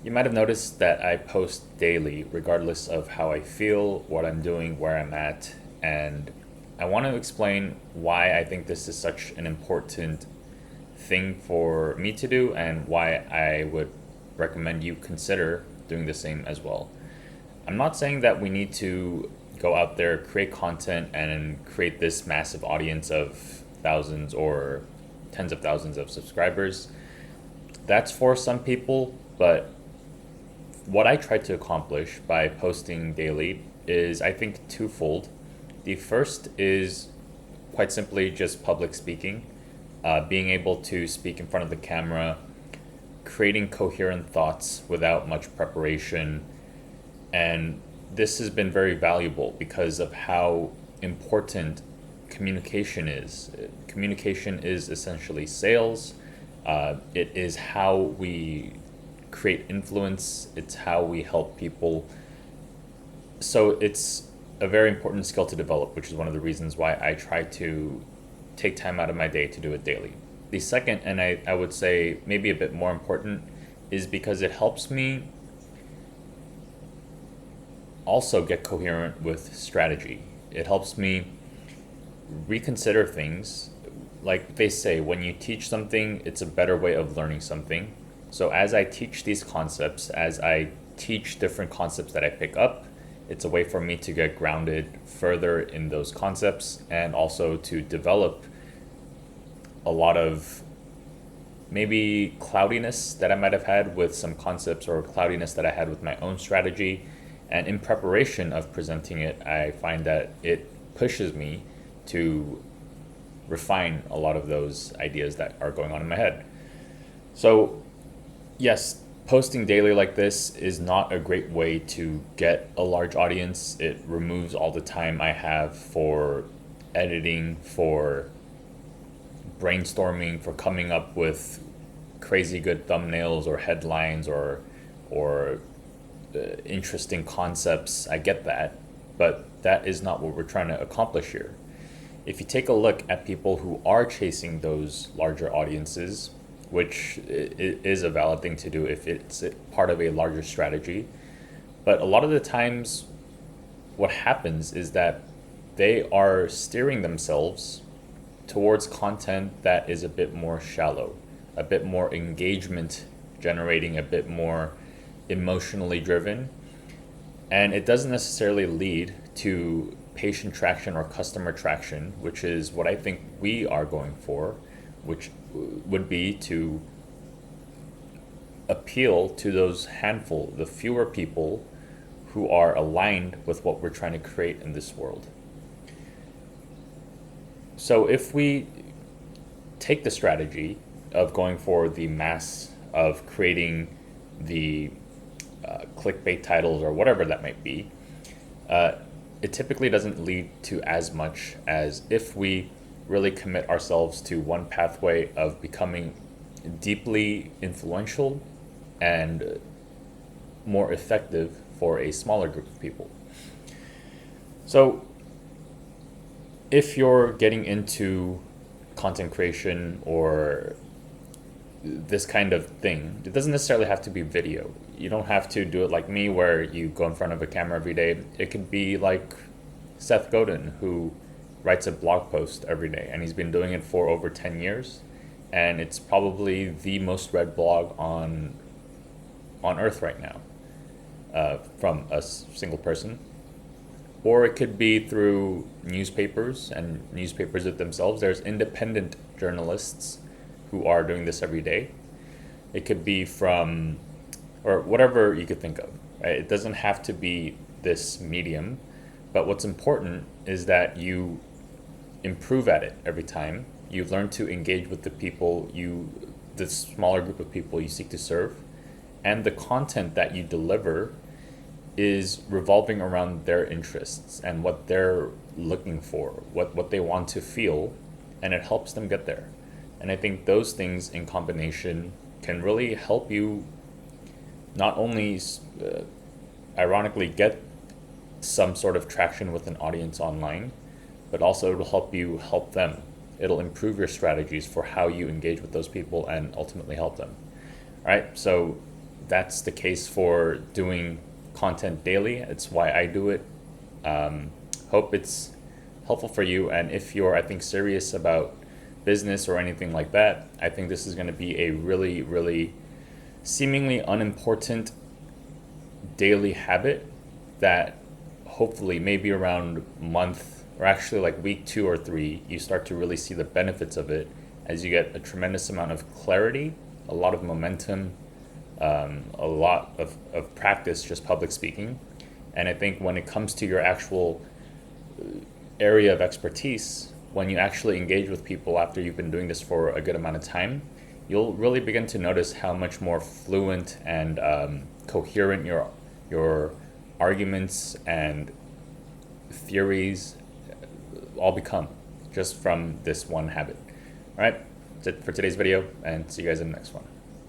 You might have noticed that I post daily, regardless of how I feel, what I'm doing, where I'm at, and I want to explain why I think this is such an important thing for me to do and why I would recommend you consider doing the same as well. I'm not saying that we need to go out there, create content, and create this massive audience of thousands or tens of thousands of subscribers. That's for some people, but what I try to accomplish by posting daily is, I think, twofold. The first is quite simply just public speaking, being able to speak in front of the camera, creating coherent thoughts without much preparation. And this has been very valuable because of how important communication is. Communication is essentially sales. It is how we create influence, it's how we help people. So it's a very important skill to develop, which is one of the reasons why I try to take time out of my day to do it daily. The second, and I would say maybe a bit more important, is because it helps me also get coherent with strategy. It helps me reconsider things. Like they say, when you teach something, it's a better way of learning something. So as I teach these concepts, as I teach different concepts that I pick up, it's a way for me to get grounded further in those concepts and also to develop a lot of maybe cloudiness that I might have had with some concepts or cloudiness that I had with my own strategy. And in preparation of presenting it, I find that it pushes me to refine a lot of those ideas that are going on in my head. So yes, posting daily like this is not a great way to get a large audience. It removes all the time I have for editing, for brainstorming, for coming up with crazy good thumbnails or headlines or interesting concepts. I get that, but that is not what we're trying to accomplish here. If you take a look at people who are chasing those larger audiences, which is a valid thing to do if it's part of a larger strategy. But a lot of the times, what happens is that they are steering themselves towards content that is a bit more shallow, a bit more engagement generating, a bit more emotionally driven. And it doesn't necessarily lead to patient traction or customer traction, which is what I think we are going for, which would be to appeal to those handful, the fewer people who are aligned with what we're trying to create in this world. So if we take the strategy of going for the mass, of creating the clickbait titles or whatever that might be, it typically doesn't lead to as much as if we really commit ourselves to one pathway of becoming deeply influential and more effective for a smaller group of people. So if you're getting into content creation or this kind of thing, it doesn't necessarily have to be video. You don't have to do it like me where you go in front of a camera every day. It could be like Seth Godin, who writes a blog post every day, and he's been doing it for over 10 years, and it's probably the most read blog on earth right now, from a single person. Or it could be through newspapers, and newspapers it themselves. There's independent journalists who are doing this every day. It could be from, or whatever you could think of, right? It doesn't have to be this medium, but what's important is that you improve at it every time. You learn to engage with the people the smaller group of people you seek to serve, and the content that you deliver is revolving around their interests and what they're looking for, what they want to feel, and it helps them get there. And I think those things in combination can really help you not only ironically get some sort of traction with an audience online, but also it'll help you help them. It'll improve your strategies for how you engage with those people and ultimately help them. All right, so that's the case for doing content daily. It's why I do it. Hope it's helpful for you. And if you're, I think, serious about business or anything like that, I think this is going to be a really, really seemingly unimportant daily habit that hopefully maybe around month, or actually like week 2 or 3, you start to really see the benefits of it as you get a tremendous amount of clarity, a lot of momentum, a lot of practice, just public speaking. And I think when it comes to your actual area of expertise, when you actually engage with people after you've been doing this for a good amount of time, you'll really begin to notice how much more fluent and coherent your arguments and theories all become just from this one habit. All right, that's it for today's video, and see you guys in the next one.